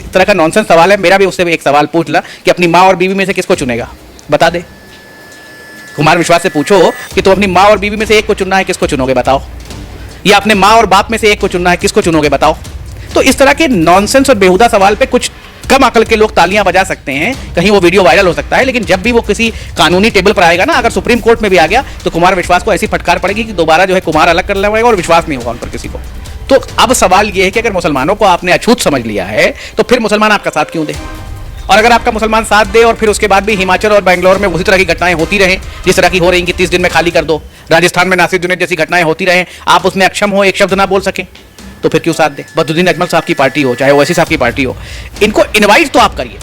तरह का नॉनसेंस सवाल है। मेरा भी उससे एक सवाल पूछ ला कि अपनी माँ और बीवी में से किसको चुनेगा, बता दे। कुमार विश्वास से पूछो कि तुम अपनी माँ और बीवी में से एक को चुनना है, किसको चुनोगे बताओ, या अपने माँ और बाप में से एक को चुनना है, किसको चुनोगे बताओ। तो इस तरह के नॉनसेंस और बेहुदा सवाल पे कुछ कम अकल के लोग तालियां बजा सकते हैं, कहीं वो वीडियो वायरल हो सकता है, लेकिन जब भी वो किसी कानूनी टेबल पर आएगा ना, अगर सुप्रीम कोर्ट में भी आ गया तो कुमार विश्वास को ऐसी फटकार पड़ेगी कि दोबारा जो है कुमार अलग कर लेगा और विश्वास नहीं होगा उन पर किसी को। तो अब सवाल ये है कि अगर मुसलमानों को आपने अछूत समझ लिया है तो फिर मुसलमान आपका साथ क्यों दे, और अगर आपका मुसलमान साथ दे और फिर उसके बाद भी हिमाचल और बेंगलोर में उसी तरह की घटनाएं होती रहें जिस तरह की हो रही कि 30 दिन में खाली कर दो, राजस्थान में नासिर जुनैद जैसी घटनाएं होती रहें, आप उसमें अक्षम हो, एक शब्द ना बोल सके, तो फिर क्यों साथ दे। बदरुद्दीन अजमल साहब की पार्टी हो, चाहे ओवैसी साहब की पार्टी हो, इनको इनवाइट तो आप करिए।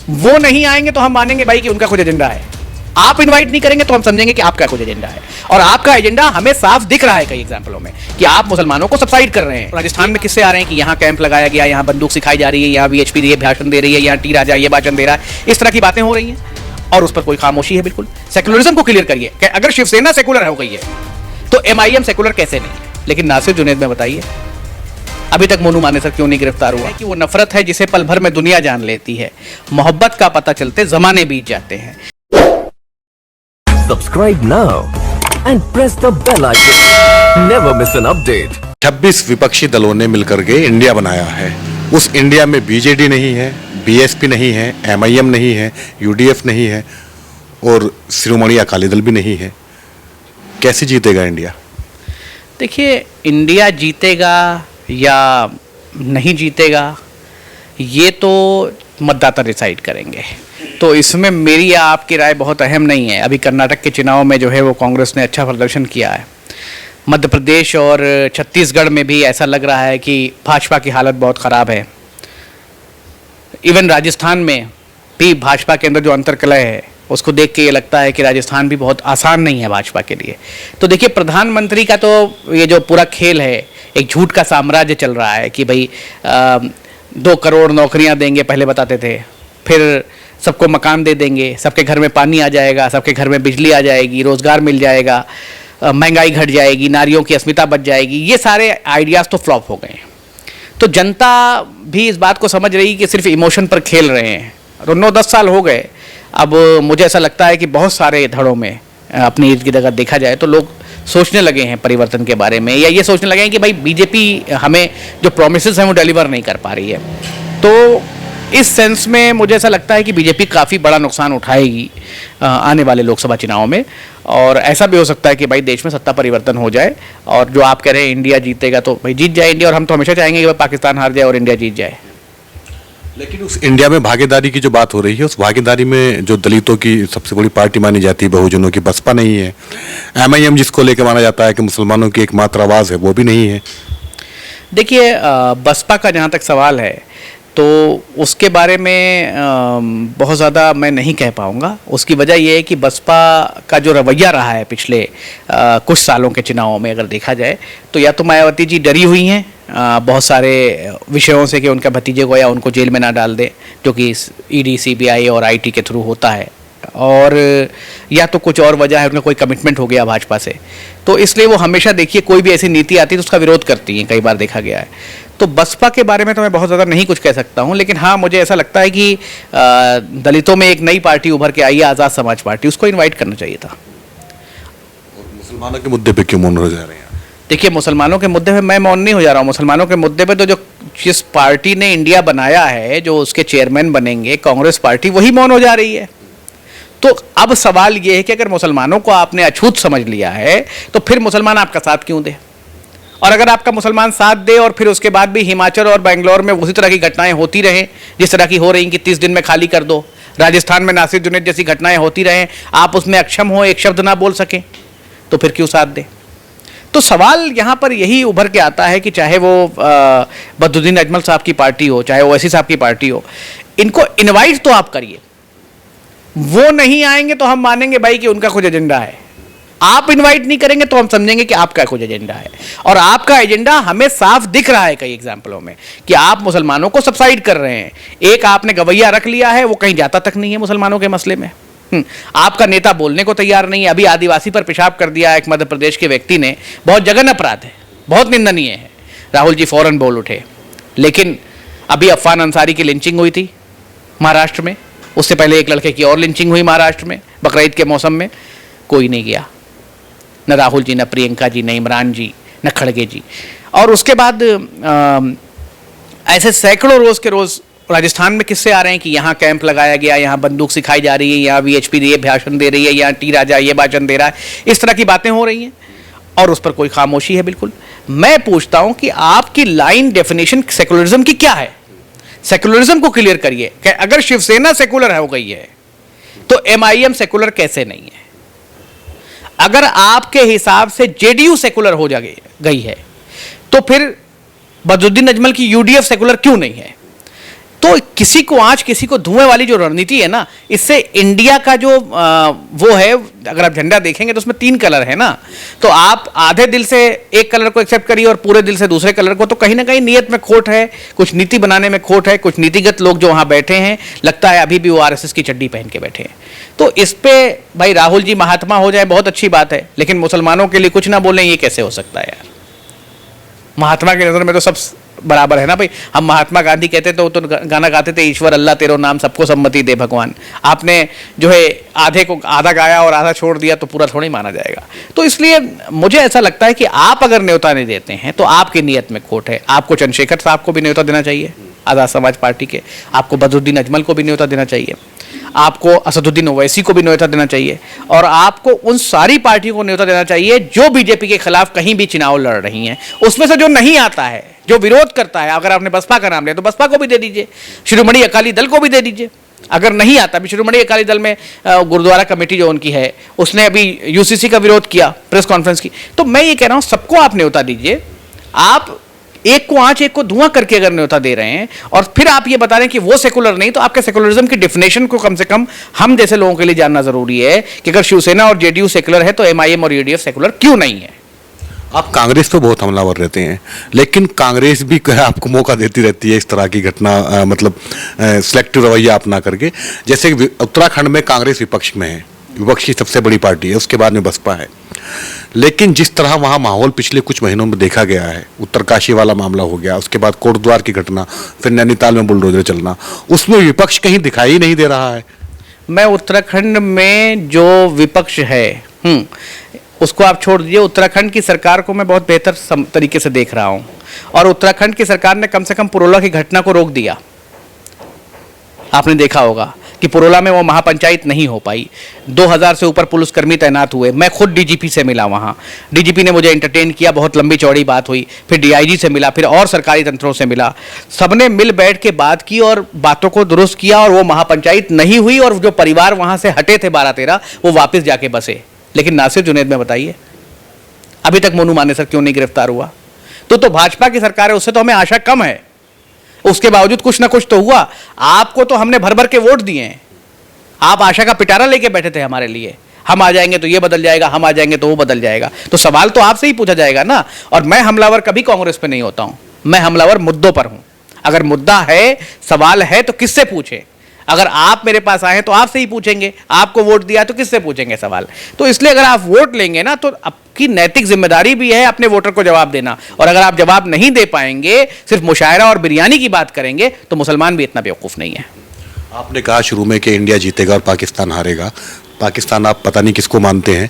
वो नहीं आएंगे तो हम मानेंगे भाई कि उनका कुछ एजेंडा है। आप इनवाइट नहीं करेंगे तो हम समझेंगे कि आपका कुछ एजेंडा है, और आपका एजेंडा हमें साफ दिख रहा है कई एग्जाम्पलों में कि आप मुसलमानों को सबसाइड कर रहे हैं। राजस्थान में किससे आ रहे हैं कि यहाँ कैंप लगाया गया, यहाँ बंदूक सिखाई जा रही है, यहाँ वीएचपी ये भाषण दे रही है, यहाँ टी राजा ये भाषण दे रहा है, इस तरह की बातें हो रही हैं और उस पर कोई खामोशी है। बिल्कुल सेकुलरिज्म को क्लियर करिए कि अगर शिवसेना सेकुलर हो गई है तो एमआईएम सेकुलर कैसे नहीं है। लेकिन नासिर जुनैद में बताइए अभी तक मोनू मानेसर क्यों नहीं गिरफ्तार हुआ? कि वो नफरत है जिसे पल भर में दुनिया जान लेती है, मोहब्बत का पता चलते जमाने बीत जाते हैं। Subscribe now and press the bell icon. Never miss an update. 26 विपक्षी दलों ने मिलकर के इंडिया बनाया है। उस इंडिया में बीजेडी नहीं है, बीएसपी नहीं है, एमआईएम नहीं है, यूडीएफ नहीं है और शिरोमणि अकाली दल भी नहीं है। कैसे जीतेगा इंडिया? देखिए, इंडिया जीतेगा या नहीं जीतेगा ये तो मतदाता डिसाइड करेंगे, तो इसमें मेरी या आपकी राय बहुत अहम नहीं है। अभी कर्नाटक के चुनाव में जो है वो कांग्रेस ने अच्छा प्रदर्शन किया है। मध्य प्रदेश और छत्तीसगढ़ में भी ऐसा लग रहा है कि भाजपा की हालत बहुत ख़राब है। इवन राजस्थान में भी भाजपा के अंदर जो अंतर्कलह है उसको देख के ये लगता है कि राजस्थान भी बहुत आसान नहीं है भाजपा के लिए। तो देखिए, प्रधानमंत्री का तो ये जो पूरा खेल है, एक झूठ का साम्राज्य चल रहा है कि भाई 2 करोड़ नौकरियां देंगे पहले बताते थे, फिर सबको मकान दे देंगे, सबके घर में पानी आ जाएगा, सबके घर में बिजली आ जाएगी, रोज़गार मिल जाएगा, महंगाई घट जाएगी, नारियों की अस्मिता बच जाएगी। ये सारे आइडियाज़ तो फ्लॉप हो गए हैं। तो जनता भी इस बात को समझ रही कि सिर्फ इमोशन पर खेल रहे हैं। और 9-10 साल हो गए, अब मुझे ऐसा लगता है कि बहुत सारे धड़ों में अपनी इर्द गिर्द अगर देखा जाए तो लोग सोचने लगे हैं परिवर्तन के बारे में, या ये सोचने लगे हैं कि भाई बीजेपी हमें जो प्रॉमिसेस हैं वो डिलीवर नहीं कर पा रही है। तो इस सेंस में मुझे ऐसा लगता है कि बीजेपी काफ़ी बड़ा नुकसान उठाएगी आने वाले लोकसभा चुनाव में, और ऐसा भी हो सकता है कि भाई देश में सत्ता परिवर्तन हो जाए, और जो आप कह रहे हैं इंडिया जीतेगा, तो भाई जीत जाए इंडिया, और हम तो हमेशा चाहेंगे कि भाई पाकिस्तान हार जाए और इंडिया जीत जाए। लेकिन उस इंडिया में भागीदारी की जो बात हो रही है, उस भागीदारी में जो दलितों की सबसे बड़ी पार्टी मानी जाती है, बहुजनों की, बसपा नहीं है। एमआईएम जिसको लेकर माना जाता है कि मुसलमानों की एकमात्र आवाज़ है, वो भी नहीं है। देखिए, बसपा का जहाँ तक सवाल है तो उसके बारे में बहुत ज़्यादा मैं नहीं कह पाऊँगा। उसकी वजह यह है कि बसपा का जो रवैया रहा है पिछले कुछ सालों के चुनावों में अगर देखा जाए, तो या तो मायावती जी डरी हुई हैं बहुत सारे विषयों से कि उनका भतीजे को या उनको जेल में ना डाल दे, जो कि ईडी, सीबीआई और आईटी के थ्रू होता है, और या तो कुछ और वजह है, उनका कोई कमिटमेंट हो गया भाजपा से। तो इसलिए वो हमेशा, देखिए, कोई भी ऐसी नीति आती है तो उसका विरोध करती हैं, कई बार देखा गया है। तो बसपा के बारे में तो मैं बहुत ज़्यादा नहीं कुछ कह सकता हूँ, लेकिन हाँ, मुझे ऐसा लगता है कि दलितों में एक नई पार्टी उभर के आई है, आज़ाद समाज पार्टी, उसको इन्वाइट करना चाहिए था। मुसलमानों के मुद्दे पे क्यों मौन हो जा रहे हैं? देखिए, मुसलमानों के मुद्दे पे मैं मौन नहीं हो जा रहा हूँ। मुसलमानों के मुद्दे पे तो जो जिस पार्टी ने इंडिया बनाया है, जो उसके चेयरमैन बनेंगे, कांग्रेस पार्टी, वही मौन हो जा रही है। तो अब सवाल ये है कि अगर मुसलमानों को आपने अछूत समझ लिया है तो फिर मुसलमान आपका साथ क्यों दे, और अगर आपका मुसलमान साथ दे और फिर उसके बाद भी हिमाचल और बेंगलोर में उसी तरह की घटनाएं होती रहें जिस तरह की हो रही कि 30 दिन में खाली कर दो, राजस्थान में नासिर जुनैद जैसी घटनाएं होती रहें, आप उसमें अक्षम हो, एक शब्द ना बोल सकें, तो फिर क्यों साथ दे। तो सवाल यहाँ पर यही उभर के आता है कि चाहे वो बदरुद्दीन अजमल साहब की पार्टी हो, चाहे ओवैसी साहब की पार्टी हो, इनको इन्वाइट तो आप करिए। वो नहीं आएंगे तो हम मानेंगे भाई कि उनका कुछ एजेंडा है। आप इनवाइट नहीं करेंगे तो हम समझेंगे कि आपका कुछ एजेंडा है, और आपका एजेंडा हमें साफ दिख रहा है कई एग्जाम्पलों में कि आप मुसलमानों को सबसाइड कर रहे हैं। एक आपने गवैया रख लिया है, वो कहीं जाता तक नहीं है मुसलमानों के मसले में। आपका नेता बोलने को तैयार नहीं है। अभी आदिवासी पर पेशाब कर दिया एक मध्य प्रदेश के व्यक्ति ने, बहुत जघन्य अपराध है, बहुत निंदनीय है। राहुल जी फौरन बोल उठे, लेकिन अभी अफवान अंसारी की लिंचिंग हुई थी महाराष्ट्र में, उससे पहले एक लड़के की और लिंचिंग हुई महाराष्ट्र में बकरीद के मौसम में, कोई नहीं गया, न राहुल जी, न प्रियंका जी, न इमरान जी, न खड़गे जी। और उसके बाद ऐसे सैकड़ों रोज के रोज राजस्थान में किस्से आ रहे हैं कि यहाँ कैंप लगाया गया, यहाँ बंदूक सिखाई जा रही है, यहाँ वीएचपी ये भाषण दे रही है, यहाँ टी राजा ये भाषण दे रहा है, इस तरह की बातें हो रही हैं और उस पर कोई खामोशी है बिल्कुल। मैं पूछता हूं कि आपकी लाइन डेफिनेशन सेकुलरिज्म की क्या है? सेकुलरिज्म को क्लियर करिए कि अगर शिवसेना सेकुलर हो गई है तो एमआईएम सेकुलर कैसे नहीं है? अगर आपके हिसाब से जेडीयू सेकुलर हो गई है तो फिर बदरुद्दीन अजमल की यूडीएफ सेकुलर क्यों नहीं है? तो किसी को आंच किसी को धुएं वाली जो रणनीति है ना, इससे इंडिया का जो वो है, अगर आप झंडा देखेंगे तो उसमें 3 कलर है ना, तो आप आधे दिल से एक कलर को एक्सेप्ट करिए और पूरे दिल से दूसरे कलर को, तो कहीं ना कहीं नीयत में खोट है, कुछ नीति बनाने में खोट है, कुछ नीतिगत लोग जो वहां बैठे हैं लगता है अभी भी वो आरएसएस की चड्डी पहन के बैठे हैं। तो इस पे भाई राहुल जी महात्मा हो जाए बहुत अच्छी बात है, लेकिन मुसलमानों के लिए कुछ ना बोलें ये कैसे हो सकता है यार? महात्मा की नजर में तो सब बराबर है ना भाई। हम महात्मा गांधी कहते तो गाना गाते थे, ईश्वर अल्लाह तेरो नाम सबको सम्मति दे भगवान। आपने जो है आधे को आधा गाया और आधा छोड़ दिया तो पूरा थोड़ी माना जाएगा। तो इसलिए मुझे ऐसा लगता है कि आप अगर न्योता नहीं देते हैं तो आपकी नीयत में खोट है। आपको चंद्रशेखर साहब को भी न्योता देना चाहिए, आज़ाद समाज पार्टी के, आपको बदरुद्दीन अजमल को भी न्योता देना चाहिए, आपको असदुद्दीन ओवैसी को भी न्योता देना चाहिए, और आपको उन सारी पार्टियों को न्योता देना चाहिए जो बीजेपी के खिलाफ कहीं भी चुनाव लड़ रही हैं। उसमें से जो नहीं आता है, जो विरोध करता है, अगर आपने बसपा का नाम लिया तो बसपा को भी दे दीजिए, शिरोमणि अकाली दल को भी दे दीजिए। अगर नहीं आता, अभी शिरोमणि अकाली दल में गुरुद्वारा कमेटी जो उनकी है उसने अभी यूसीसी का विरोध किया, प्रेस कॉन्फ्रेंस की। तो मैं ये कह रहा हूं सबको आप न्योता दीजिए। आप एक को आंच एक को धुआं करके अगर न्योता दे रहे हैं और फिर आप ये बता रहे हैं कि वो सेकुलर नहीं, तो आपके सेकुलरिज्म की डेफिनेशन को कम से कम हम जैसे लोगों के लिए जानना जरूरी है कि अगर शिवसेना और जेडीयू सेकुलर है तो एमआईएम और यूडीएफ सेकुलर क्यों नहीं है? आप कांग्रेस पे बहुत हमलावर रहते हैं, लेकिन कांग्रेस भी आपको मौका देती रहती है इस तरह की घटना, मतलब सिलेक्टिव रवैया अपना करके। जैसे उत्तराखंड में कांग्रेस विपक्ष में है, विपक्ष की सबसे बड़ी पार्टी है, उसके बाद में बसपा है, लेकिन जिस तरह वहाँ माहौल पिछले कुछ महीनों में देखा गया है, उत्तरकाशी वाला मामला हो गया, उसके बाद कोटद्वार की घटना, फिर नैनीताल में बुलडोजर चलना, उसमें विपक्ष कहीं दिखाई नहीं दे रहा है। मैं उत्तराखंड में जो विपक्ष है उसको आप छोड़ दीजिए, उत्तराखंड की सरकार को मैं बहुत बेहतर तरीके से देख रहा हूँ, और उत्तराखंड की सरकार ने कम से कम पुरोला की घटना को रोक दिया। आपने देखा होगा कि पुरोला में वो महापंचायत नहीं हो पाई, 2000 से ऊपर पुलिसकर्मी तैनात हुए। मैं खुद डीजीपी से मिला वहाँ, डीजीपी ने मुझे एंटरटेन किया, बहुत लंबी चौड़ी बात हुई, फिर डीआईजी से मिला, फिर और सरकारी तंत्रों से मिला, सबने मिल बैठ के बात की और बातों को दुरुस्त किया, और वो महापंचायत नहीं हुई, और जो परिवार वहाँ से हटे थे 12-13 वो वापस जाके बसे। लेकिन नासिर जुनैद में बताइए अभी तक मोनू मानेसर क्यों नहीं गिरफ्तार हुआ? तो भाजपा की सरकार है, उससे तो हमें आशा कम है, उसके बावजूद कुछ ना कुछ तो हुआ। आपको तो हमने भर भर के वोट दिए हैं, आप आशा का पिटारा लेके बैठे थे हमारे लिए, हम आ जाएंगे तो ये बदल जाएगा, हम आ जाएंगे तो वो बदल जाएगा। तो सवाल तो आपसे ही पूछा जाएगा ना। और मैं हमलावर कभी कांग्रेस पे नहीं होता हूं, मैं हमलावर मुद्दों पर हूं। अगर मुद्दा है, सवाल है, तो किससे पूछे? अगर आप मेरे पास आए तो आपसे ही पूछेंगे, आपको वोट दिया तो किससे पूछेंगे सवाल? तो इसलिए अगर आप वोट लेंगे ना तो आपकी नैतिक जिम्मेदारी भी है अपने वोटर को जवाब देना, और अगर आप जवाब नहीं दे पाएंगे, सिर्फ मुशायरा और बिरयानी की बात करेंगे, तो मुसलमान भी इतना बेवकूफ़ नहीं है। आपने कहा शुरू में कि इंडिया जीतेगा और पाकिस्तान हारेगा। पाकिस्तान आप पता नहीं किसको मानते हैं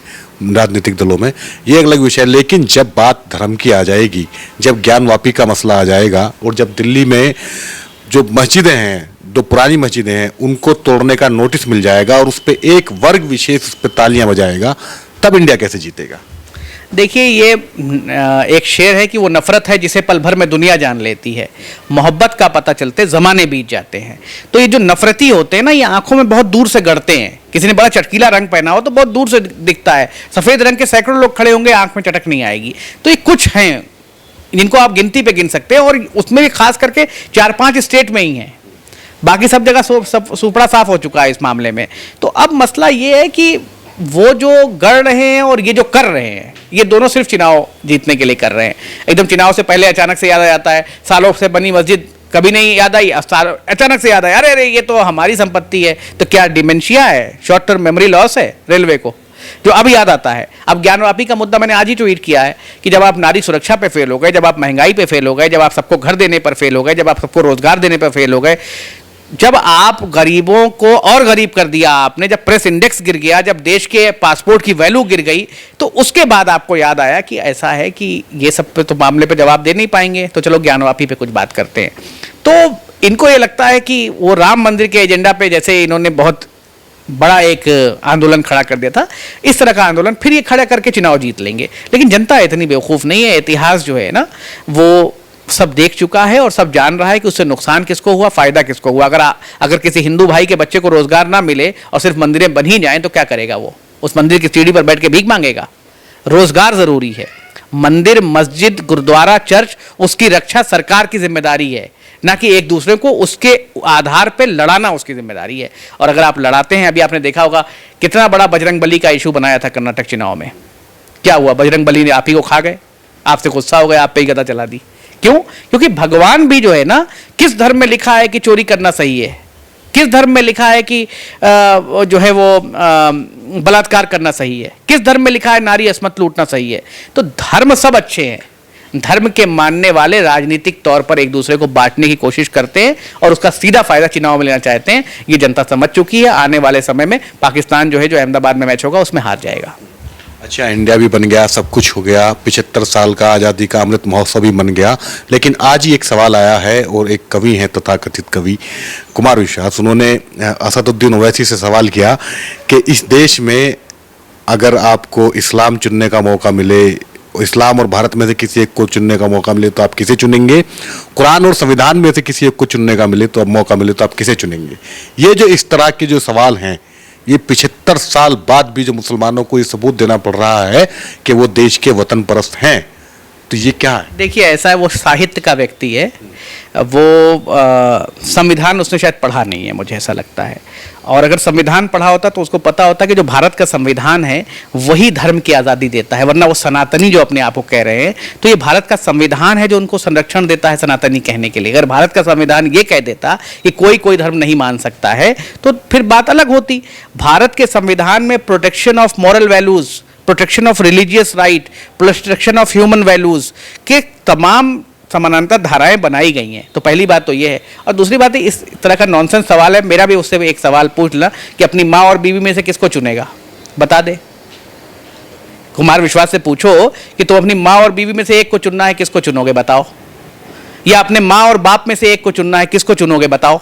राजनीतिक दलों में, ये एक अलग विषय है, लेकिन जब बात धर्म की आ जाएगी, जब ज्ञानवापी का मसला आ जाएगा, और जब दिल्ली में जो मस्जिदें हैं, जो पुरानी मस्जिदें हैं, उनको तोड़ने का नोटिस मिल जाएगा और उस पर एक वर्ग विशेष उस पर तालियां बजाएगा, तब इंडिया कैसे जीतेगा? देखिए, ये एक शेर है कि वो नफरत है जिसे पल भर में दुनिया जान लेती है, मोहब्बत का पता चलते ज़माने बीत जाते हैं। तो ये जो नफरती होते हैं ना, ये आंखों में बहुत दूर से गड़ते हैं। किसी ने बड़ा चटकीला रंग पहना हो तो बहुत दूर से दिखता है, सफ़ेद रंग के सैकड़ों लोग खड़े होंगे, आंख में चटक नहीं आएगी। तो ये कुछ हैं जिनको आप गिनती पे गिन सकते हैं, और उसमें भी खास करके 4-5 स्टेट में ही हैं, बाकी सब जगह सुपड़ा साफ हो चुका है इस मामले में। तो अब मसला ये है कि वो जो गढ़ रहे हैं और ये जो कर रहे हैं, ये दोनों सिर्फ चुनाव जीतने के लिए कर रहे हैं। एकदम चुनाव से पहले अचानक से याद आ जाता है, सालों से बनी मस्जिद कभी नहीं याद आई, अचानक से याद आया, अरे ये तो हमारी संपत्ति है। तो क्या डिमेंशिया है, शॉर्ट टर्म मेमोरी लॉस है रेलवे को? जो अब याद आता है। अब ज्ञानवापी का मुद्दा मैंने आज ही ट्वीट किया है कि जब आप नारी सुरक्षा पे फेल हो गए, जब आप महंगाई पे फेल हो गए, जब आप सबको घर देने पर फेल हो गए, जब आप सबको रोजगार देने पर फेल हो गए, जब आप गरीबों को और गरीब कर दिया आपने, जब प्रेस इंडेक्स गिर गया, जब देश के पासपोर्ट की वैल्यू गिर गई, तो उसके बाद आपको याद आया कि ऐसा है कि ये सब पे तो मामले पे जवाब दे नहीं पाएंगे, तो चलो ज्ञानवापी पे कुछ बात करते हैं। तो इनको ये लगता है कि वो राम मंदिर के एजेंडा पे जैसे इन्होंने बहुत बड़ा एक आंदोलन खड़ा कर दिया था, इस तरह का आंदोलन फिर ये खड़ा करके चुनाव जीत लेंगे। लेकिन जनता इतनी बेवकूफ़ नहीं है, इतिहास जो है ना वो सब देख चुका है और सब जान रहा है कि उससे नुकसान किसको हुआ, फायदा किसको हुआ। अगर किसी हिंदू भाई के बच्चे को रोजगार ना मिले और सिर्फ मंदिरें बन ही जाएं तो क्या करेगा वो? उस मंदिर की सीढ़ी पर बैठ के भीख मांगेगा? रोजगार जरूरी है। मंदिर, मस्जिद, गुरुद्वारा, चर्च, उसकी रक्षा सरकार की जिम्मेदारी है, ना कि एक दूसरे को उसके आधार पर लड़ाना उसकी जिम्मेदारी है। और अगर आप लड़ाते हैं, अभी आपने देखा होगा कितना बड़ा बजरंग बली का इशू बनाया था कर्नाटक चुनाव में, क्या हुआ? बजरंग बली ने आप ही को खा गए, आपसे गुस्सा हो गया, आप पे ही गदा चला दी। क्यों? क्योंकि भगवान भी जो है ना, किस धर्म में लिखा है कि चोरी करना सही है? किस धर्म में लिखा है कि जो है वो बलात्कार करना सही है? किस धर्म में लिखा है नारी अस्मत लूटना सही है? तो धर्म सब अच्छे हैं। धर्म के मानने वाले राजनीतिक तौर पर एक दूसरे को बांटने की कोशिश करते हैं और उसका सीधा फायदा चुनाव में लेना चाहते हैं। ये जनता समझ चुकी है। आने वाले समय में पाकिस्तान जो है, जो अहमदाबाद में मैच होगा, उसमें हार जाएगा। अच्छा, इंडिया भी बन गया, सब कुछ हो गया, 75 साल का आज़ादी का अमृत महोत्सव भी बन गया, लेकिन आज ही एक सवाल आया है और एक कवि हैं, तथाकथित कवि कुमार विश्वास, उन्होंने असदुद्दीन ओवैसी से सवाल किया कि इस देश में अगर आपको इस्लाम चुनने का मौका मिले, इस्लाम और भारत में से किसी एक को चुनने का मौका मिले तो आप किसे चुनेंगे? कुरान और संविधान में से किसी एक को चुनने का मिले तो मौका मिले तो आप किसे चुनेंगे? ये जो इस तरह के जो सवाल हैं, ये 75 साल बाद भी जो मुसलमानों को ये सबूत देना पड़ रहा है कि वो देश के वतन परस्त हैं, तो ये क्या है? देखिए, ऐसा है, वो साहित्य का व्यक्ति है, वो संविधान उसने शायद पढ़ा नहीं है, मुझे ऐसा लगता है। और अगर संविधान पढ़ा होता तो उसको पता होता कि जो भारत का संविधान है वही धर्म की आज़ादी देता है, वरना वो सनातनी जो अपने आप को कह रहे हैं, तो ये भारत का संविधान है जो उनको संरक्षण देता है सनातनी कहने के लिए। अगर भारत का संविधान ये कह देता कि कोई धर्म नहीं मान सकता है, तो फिर बात अलग होती। भारत के संविधान में protection of moral values, protection of religious right, protection of human values के तमाम समानांतर धाराएं बनाई गई हैं। तो पहली बात तो ये है। और दूसरी बात है, इस तरह का नॉनसेंस सवाल है, मेरा भी उससे एक सवाल पूछ ला कि अपनी माँ और बीवी में से किसको चुनेगा? बता दे। कुमार विश्वास से पूछो कि तो अपनी माँ और बीवी में से एक को चुनना है, किसको चुनोगे बताओ? या अपने माँ और बाप में से एक को चुनना है, किसको चुनोगे बताओ?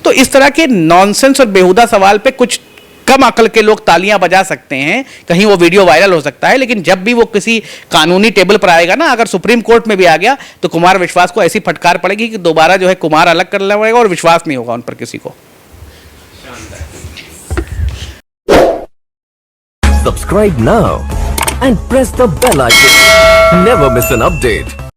तो इस तरह के नॉनसेंस और बेहुदा सवाल पे कुछ कम अकल के लोग तालियां बजा सकते हैं, कहीं वो वीडियो वायरल हो सकता है, लेकिन जब भी वो किसी कानूनी टेबल पर आएगा ना, अगर सुप्रीम कोर्ट में भी आ गया तो कुमार विश्वास को ऐसी फटकार पड़ेगी कि दोबारा जो है कुमार अलग कर लेना पड़ेगा और विश्वास नहीं होगा उन पर किसी को। Subscribe now and press the bell icon. Never miss an update.